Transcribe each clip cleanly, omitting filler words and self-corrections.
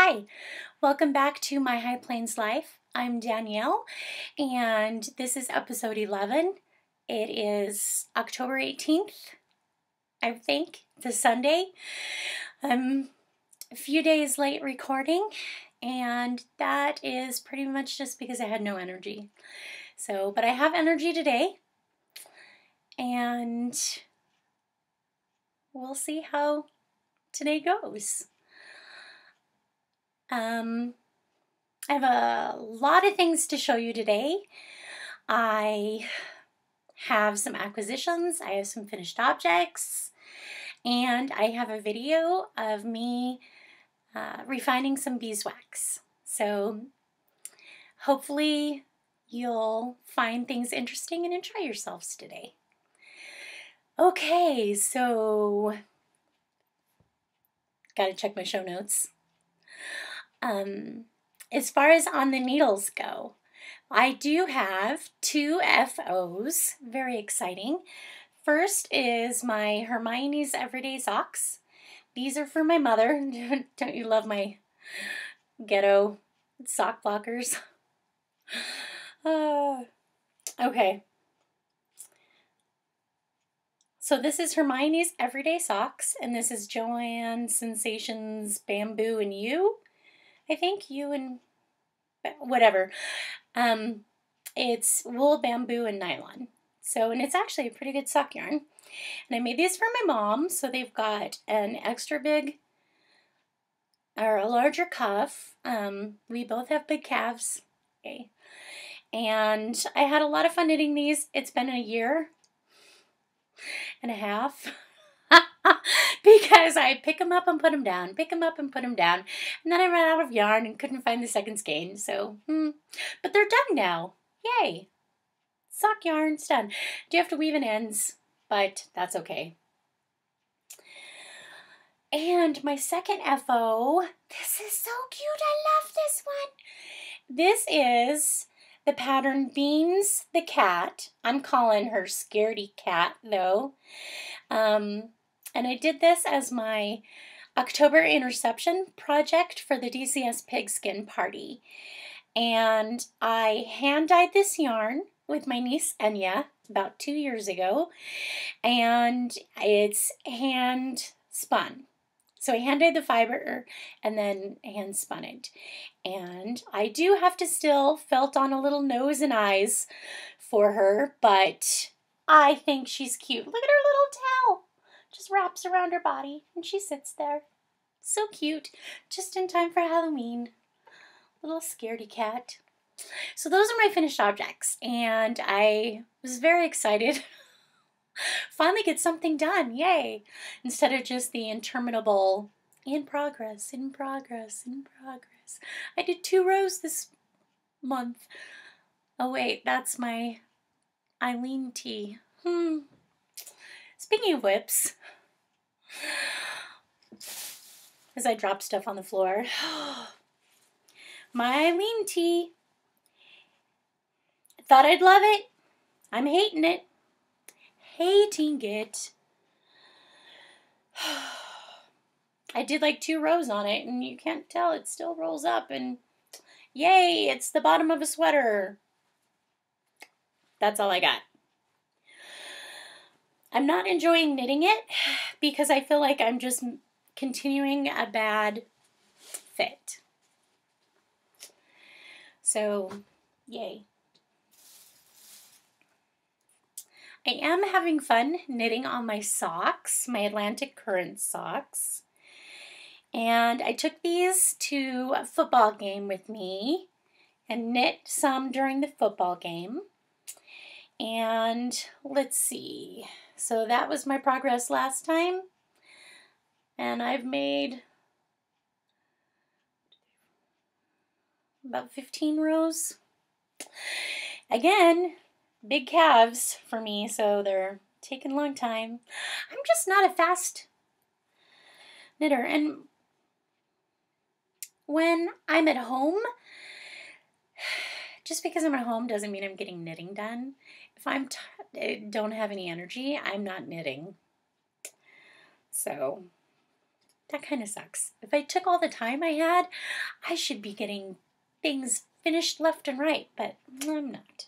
Hi, welcome back to My High Plains Life. I'm Danielle, and this is episode 11. It is October 18th, I think, the Sunday. I'm a few days late recording, and that is pretty much just because I had no energy. But I have energy today, and we'll see how today goes. I have a lot of things to show you today. I have some acquisitions, I have some finished objects, and I have a video of me refining some beeswax. So hopefully you'll find things interesting and enjoy yourselves today. Okay, so gotta check my show notes. As far as on the needles go, I do have two FOs, very exciting. First is my Hermione's Everyday Socks. These are for my mother. Don't you love my ghetto sock blockers? Okay. So this is Hermione's Everyday Socks, and this is Joanne Sensations Bamboo and You. I think you and whatever. It's wool, bamboo, and nylon. And it's actually a pretty good sock yarn. And I made these for my mom, so they've got an extra big, or a larger cuff. We both have big calves. Okay. And I had a lot of fun knitting these. It's been a year and a half. Because I pick them up and put them down, pick them up and put them down, and then I ran out of yarn and couldn't find the second skein, but they're done now. Yay! Sock yarn's done. Do have to weave in ends, but that's okay. And my second FO, this is so cute, I love this one. This is the pattern Beans the Cat. I'm calling her Scaredy Cat, though. And I did this as my October interception project for the DCS Pigskin Party. And I hand-dyed this yarn with my niece Enya about 2 years ago. And it's hand-spun. So I hand-dyed the fiber and then hand-spun it. And I do have to still felt on a little nose and eyes for her, but I think she's cute. Look at her little tail. Just wraps around her body and she sits there. So cute. Just in time for Halloween. Little scaredy cat. So those are my finished objects and I was very excited. Finally get something done. Yay. Instead of just the interminable in progress, in progress, in progress. I did 2 rows this month. Oh wait, that's my Eileen tea. Speaking of whips, as I drop stuff on the floor, my Eileen tea. Thought I'd love it. I'm hating it. Hating it. I did like 2 rows on it, and you can't tell, it still rolls up, and yay, it's the bottom of a sweater. That's all I got. I'm not enjoying knitting it because I feel like I'm just continuing a bad fit. So, yay. I am having fun knitting on my socks, my Atlantic Current socks. And I took these to a football game with me and knit some during the football game. And let's see. So that was my progress last time. And I've made about 15 rows. Again, big calves for me, so they're taking a long time. I'm just not a fast knitter. And when I'm at home, just because I'm at home doesn't mean I'm getting knitting done. If I don't have any energy, I'm not knitting. So that kind of sucks. If I took all the time I had, I should be getting things finished left and right, but I'm not.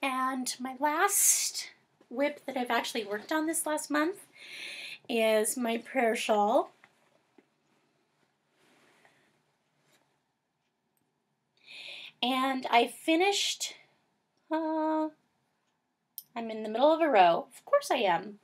And my last whip that I've actually worked on this last month is my prayer shawl. And I finished, I'm in the middle of a row. Of course I am.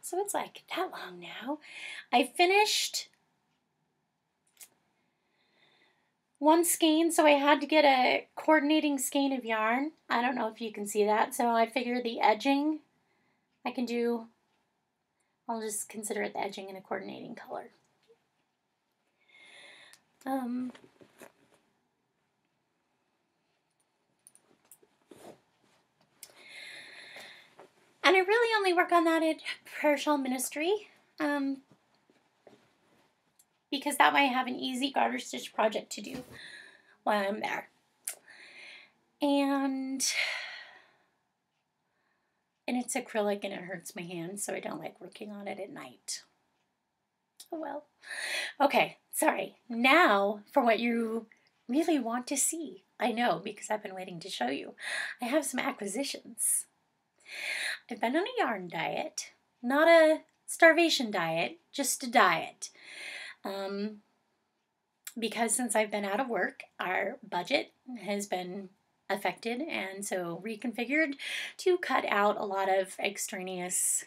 So it's like that long now. I finished one skein, so I had to get a coordinating skein of yarn. I don't know if you can see that. So I figure the edging I can do, I'll just consider it the edging in a coordinating color. And I really only work on that at Prayer Shawl Ministry because that way I have an easy garter stitch project to do while I'm there. And it's acrylic and it hurts my hands, so I don't like working on it at night. Oh well. Okay, sorry. Now for what you really want to see. I know, because I've been waiting to show you. I have some acquisitions. I've been on a yarn diet, not a starvation diet, just a diet. Because since I've been out of work, our budget has been affected and so reconfigured to cut out a lot of extraneous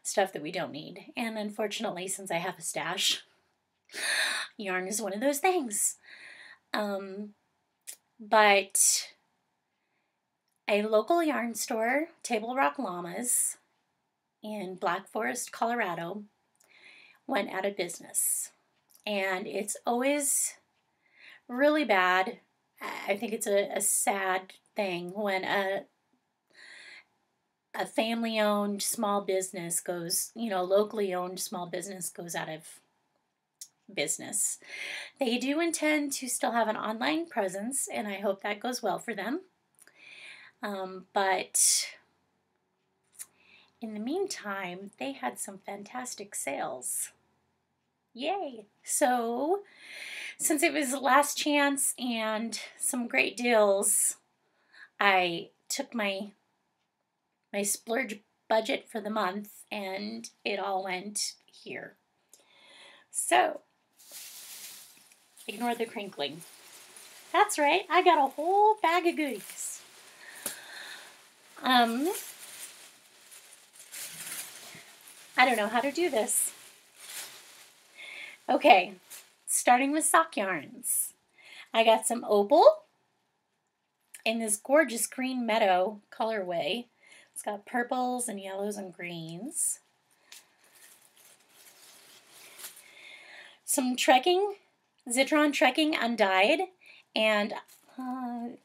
stuff that we don't need. And unfortunately, since I have a stash, yarn is one of those things. But a local yarn store, Table Rock Llamas, in Black Forest, Colorado, went out of business. And it's always really bad. I think it's a sad thing when a family-owned small business goes, locally owned small business goes out of business. They do intend to still have an online presence, and I hope that goes well for them. But in the meantime, they had some fantastic sales. Yay! So, since it was the last chance and some great deals, I took my splurge budget for the month and it all went here. So, ignore the crinkling. That's right, I got a whole bag of goodies. I don't know how to do this. Okay, starting with sock yarns. I got some opal in this gorgeous green meadow colorway. It's got purples and yellows and greens. Some trekking, Zitron trekking undyed, and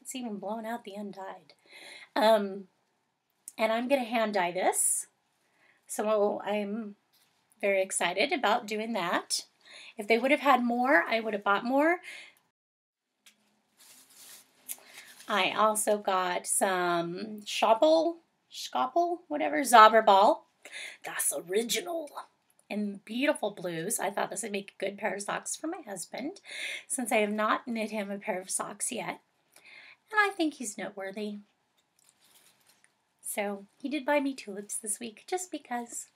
it's even blown out the undyed. And I'm going to hand dye this, so I'm very excited about doing that. If they would have had more, I would have bought more. I also got some Zauberball, Das Original, in beautiful blues. I thought this would make a good pair of socks for my husband, since I have not knit him a pair of socks yet. And I think he's noteworthy. So he did buy me tulips this week, just because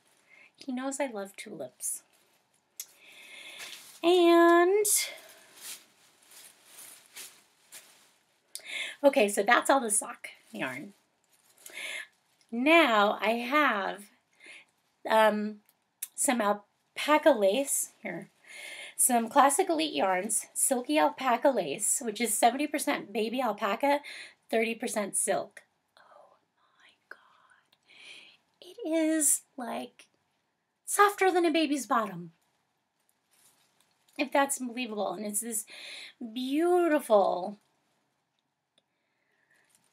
he knows I love tulips. And okay, so that's all the sock yarn. Now I have some alpaca lace here. Some Classic Elite Yarns, Silky Alpaca Lace, which is 70% baby alpaca, 30% silk. Oh my God. It is like softer than a baby's bottom, if that's believable. And it's this beautiful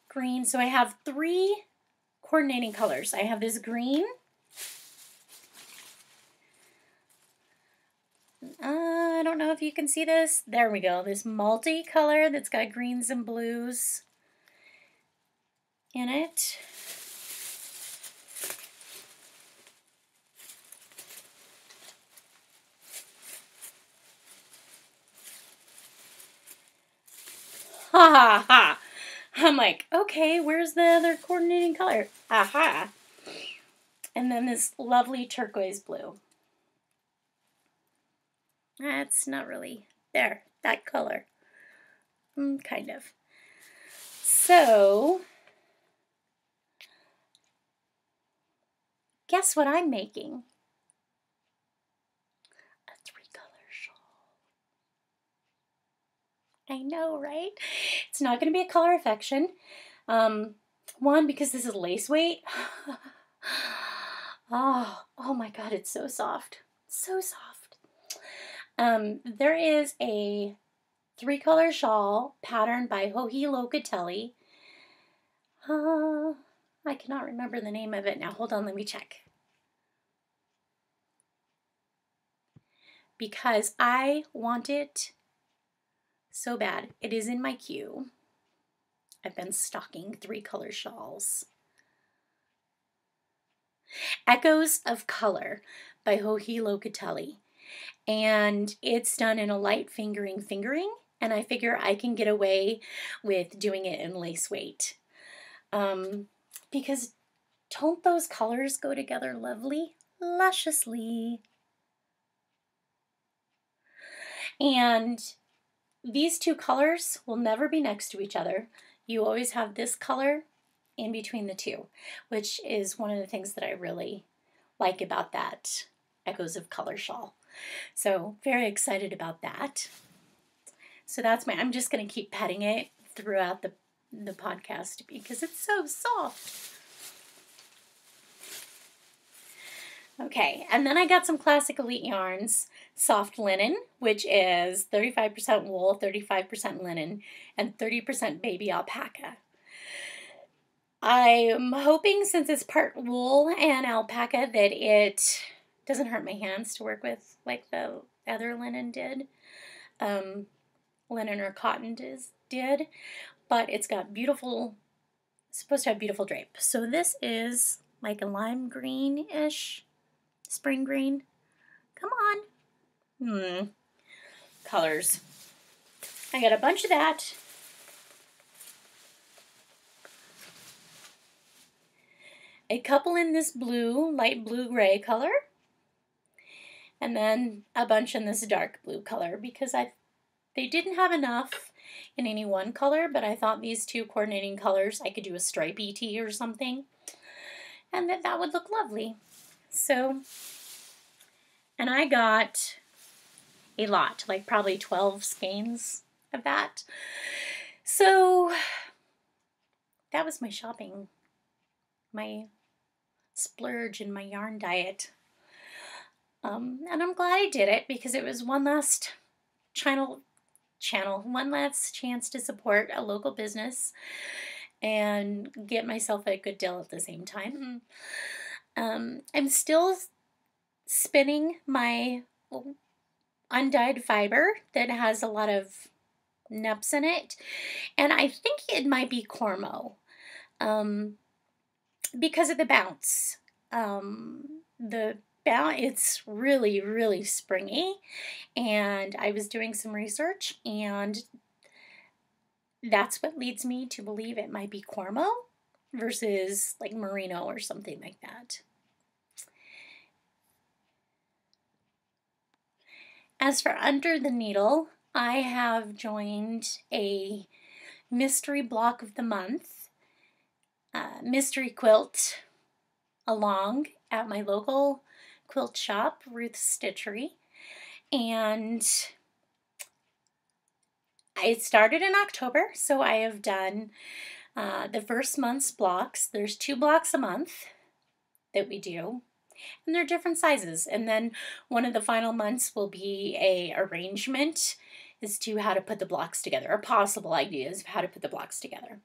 green. So I have 3 coordinating colors. I have this green. I don't know if you can see this. There we go. This multicolor that's got greens and blues in it. ha ha. I'm like, okay, where's the other coordinating color? Aha. And then this lovely turquoise blue. That's not really there, that color. Kind of. So, guess what I'm making? A 3-color shawl. I know, right? It's not going to be a color affection. One, because this is lace weight. Oh my God, it's so soft. So soft. There is a 3-color shawl patterned by Joji Locatelli. I cannot remember the name of it now. Hold on, let me check. Because I want it so bad. It is in my queue. I've been stocking 3-color shawls. Echoes of Color by Joji Locatelli. And it's done in a light fingering, and I figure I can get away with doing it in lace weight. Because don't those colors go together lovely? Lusciously. And these 2 colors will never be next to each other. You always have this color in between the 2, which is one of the things that I really like about that Echoes of Color shawl. So very excited about that. So that's I'm just going to keep petting it throughout the podcast because it's so soft. Okay, and then I got some Classic Elite Yarns soft linen, which is 35% wool, 35% linen, and 30% baby alpaca. I'm hoping, since it's part wool and alpaca, that it doesn't hurt my hands to work with like the other linen did. Linen or cotton did, but it's got beautiful, it's supposed to have beautiful drape. So this is like a lime green-ish, spring green. Come on. Colors. I got a bunch of that. A couple in this blue, light blue-gray color. And then a bunch in this dark blue color because they didn't have enough in any one color, but I thought these 2 coordinating colors, I could do a stripey tee or something, and that would look lovely. So, and I got a lot, like probably 12 skeins of that. So, that was my shopping, my splurge in my yarn diet. And I'm glad I did it because it was one last one last chance to support a local business and get myself a good deal at the same time. I'm still spinning my undyed fiber that has a lot of neps in it, and I think it might be Cormo because of the bounce. It's really, really springy, and I was doing some research, and that's what leads me to believe it might be Cormo versus like merino or something like that. As for under the needle, I have joined a mystery block of the month, mystery quilt along at my local quilt shop, Ruth's Stitchery, and it started in October, so I have done the first month's blocks. There's 2 blocks a month that we do, and they're different sizes. And then one of the final months will be a arrangement as to how to put the blocks together, or possible ideas of how to put the blocks together.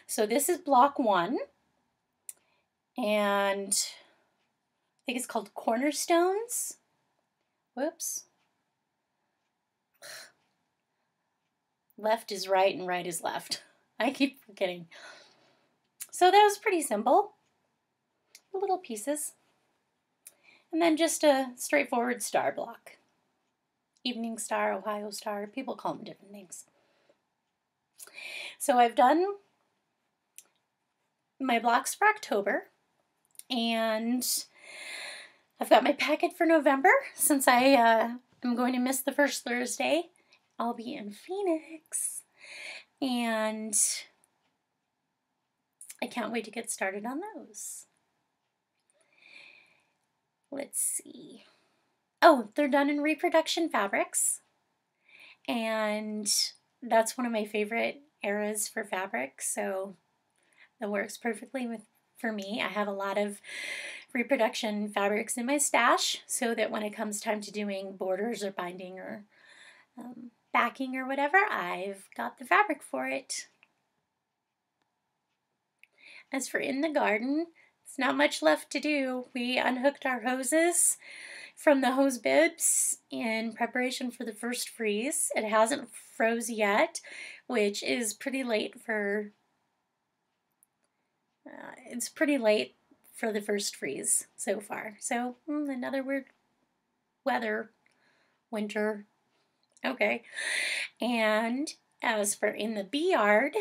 So this is block 1, and I think it's called Cornerstones. Whoops. Left is right and right is left. I keep forgetting. So that was pretty simple. Little pieces. And then just a straightforward star block. Evening Star, Ohio Star, people call them different things. So I've done my blocks for October, and I've got my packet for November. Since I am going to miss the first Thursday, I'll be in Phoenix, and I can't wait to get started on those. Let's see. Oh, they're done in reproduction fabrics, and that's one of my favorite eras for fabric, so that works perfectly for me. I have a lot of reproduction fabrics in my stash so that when it comes time to doing borders or binding or backing or whatever, I've got the fabric for it. As for in the garden, it's not much left to do. We unhooked our hoses from the hose bibs in preparation for the first freeze. It hasn't froze yet, which is pretty late for it's pretty late for the first freeze so far. So another weird winter. Okay. And as for in the bee yard,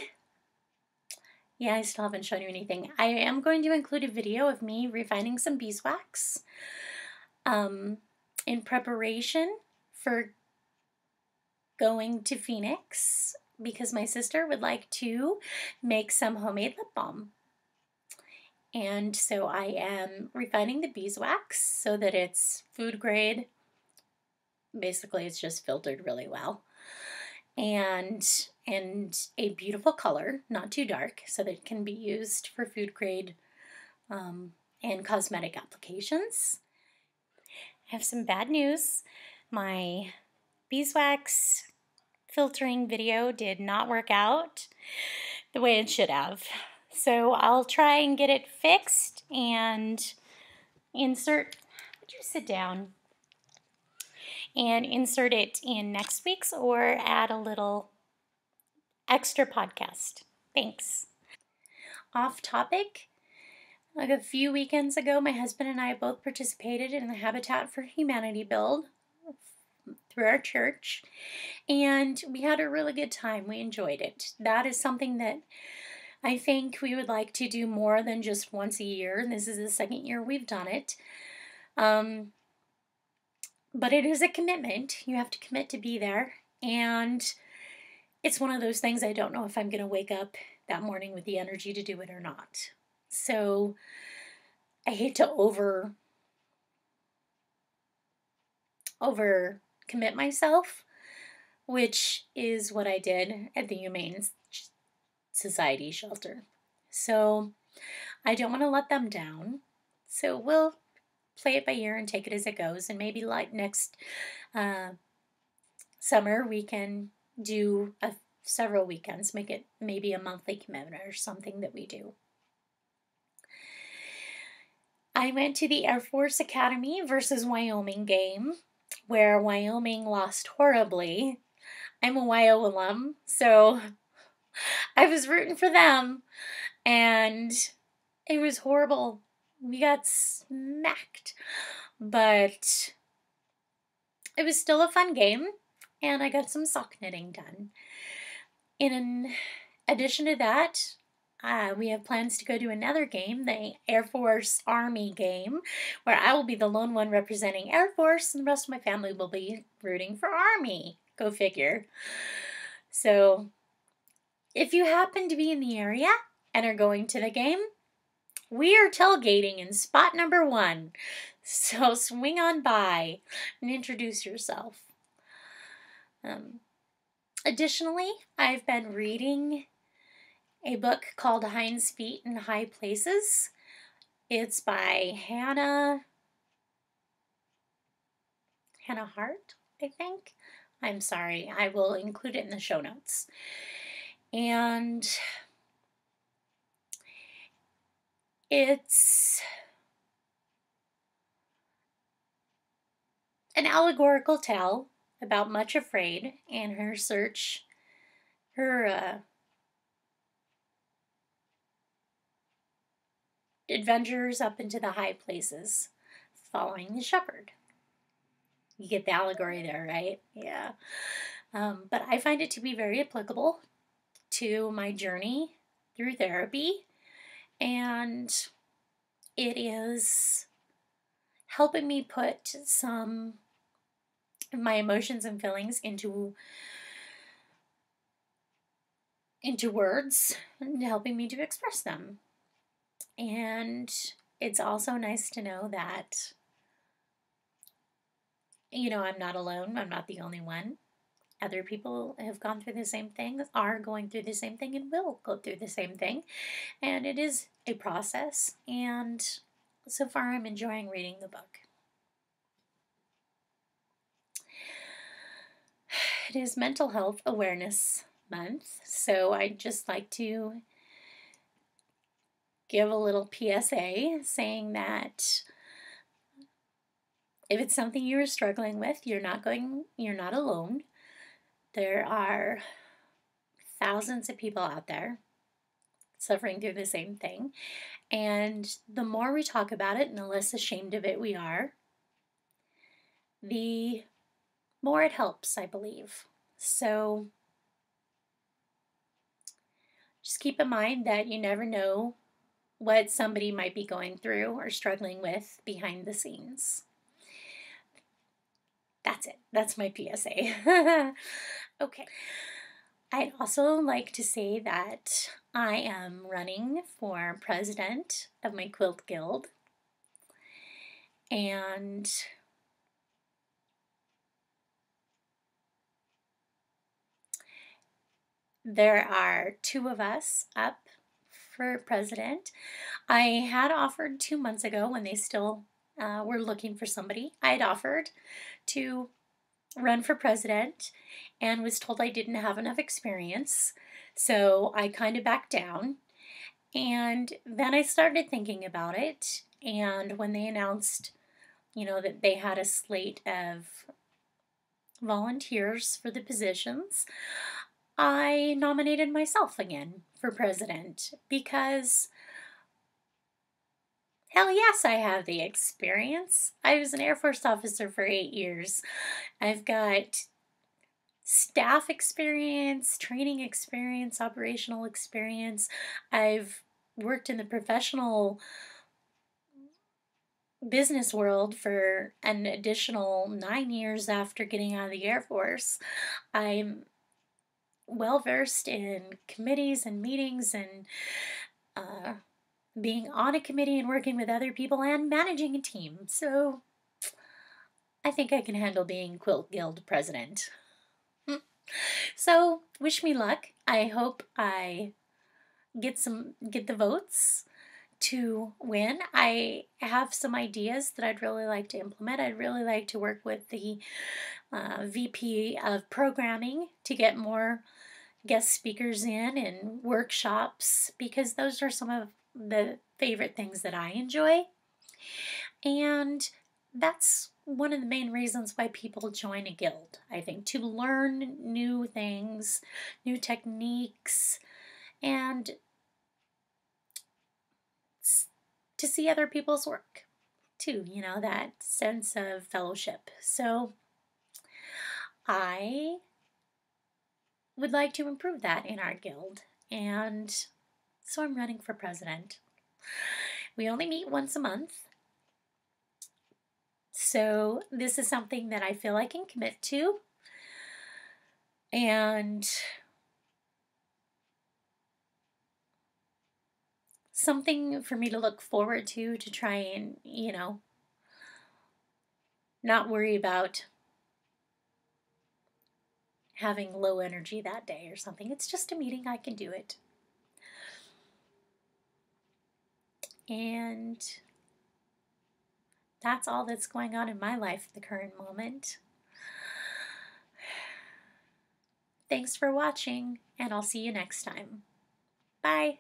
yeah, I still haven't shown you anything. I am going to include a video of me refining some beeswax in preparation for going to Phoenix because my sister would like to make some homemade lip balm. And so I am refining the beeswax so that it's food grade. Basically, it's just filtered really well. And a beautiful color, not too dark, so that it can be used for food grade and cosmetic applications. I have some bad news. My beeswax filtering video did not work out the way it should have. So I'll try and get it fixed and insert, would you sit down? And insert it in next week's or add a little extra podcast. Thanks. Off topic, like a few weekends ago, my husband and I both participated in the Habitat for Humanity build through our church, and we had a really good time. We enjoyed it. That is something that I think we would like to do more than just once a year. This is the second year we've done it. But it is a commitment. You have to commit to be there. And it's one of those things I don't know if I'm going to wake up that morning with the energy to do it or not. So I hate to over commit myself, which is what I did at the Humane Society shelter. So I don't want to let them down. So we'll play it by ear and take it as it goes. And maybe like next summer we can do several weekends, make it maybe a monthly commitment or something that we do. I went to the Air Force Academy versus Wyoming game where Wyoming lost horribly. I'm a WYO alum, so I was rooting for them, and it was horrible. We got smacked, but it was still a fun game, and I got some sock knitting done. In addition to that, we have plans to go to another game, the Air Force Army game, where I will be the lone one representing Air Force, and the rest of my family will be rooting for Army. Go figure. So, if you happen to be in the area and are going to the game, we are tailgating in spot number 1. So swing on by and introduce yourself. Additionally, I've been reading a book called Hind's Feet in High Places. It's by Hannah Hart, I think. I'm sorry. I will include it in the show notes. And it's an allegorical tale about Much Afraid and her search, her adventures up into the high places, following the shepherd. You get the allegory there, right? Yeah. But I find it to be very applicable to my journey through therapy, and it is helping me put some of my emotions and feelings into words, and helping me to express them. And it's also nice to know that, I'm not alone. I'm not the only one. Other people have gone through the same thing, are going through the same thing, and will go through the same thing. And it is a process. And so far, I'm enjoying reading the book. It is Mental Health Awareness Month, so I'd just like to give a little PSA saying that if it's something you're struggling with, you're not alone. There are thousands of people out there suffering through the same thing. And the more we talk about it and the less ashamed of it we are, the more it helps, I believe. So just keep in mind that you never know what somebody might be going through or struggling with behind the scenes. That's it. That's my PSA. Okay. I'd also like to say that I am running for president of my quilt guild. And there are 2 of us up for president. I had offered 2 months ago, when they still were looking for somebody, I had offered to run for president and was told I didn't have enough experience. So I kind of backed down. And then I started thinking about it. And when they announced, that they had a slate of volunteers for the positions, I nominated myself again for president because, hell yes, I have the experience. I was an Air Force officer for 8 years. I've got staff experience, training experience, operational experience. I've worked in the professional business world for an additional 9 years after getting out of the Air Force. I'm well versed in committees and meetings and being on a committee and working with other people and managing a team. So I think I can handle being Quilt Guild president. So wish me luck. I hope I get the votes to win. I have some ideas that I'd really like to implement. I'd really like to work with the VP of programming to get more guest speakers in and workshops, because those are some of the favorite things that I enjoy. And that's one of the main reasons why people join a guild, I think, to learn new things, new techniques, and to see other people's work too, that sense of fellowship. So I would like to improve that in our guild, and so I'm running for president. We only meet once a month, so this is something that I feel I can commit to, and something for me to look forward to try and, not worry about having low energy that day or something. It's just a meeting. I can do it. And that's all that's going on in my life at the current moment. Thanks for watching, and I'll see you next time. Bye.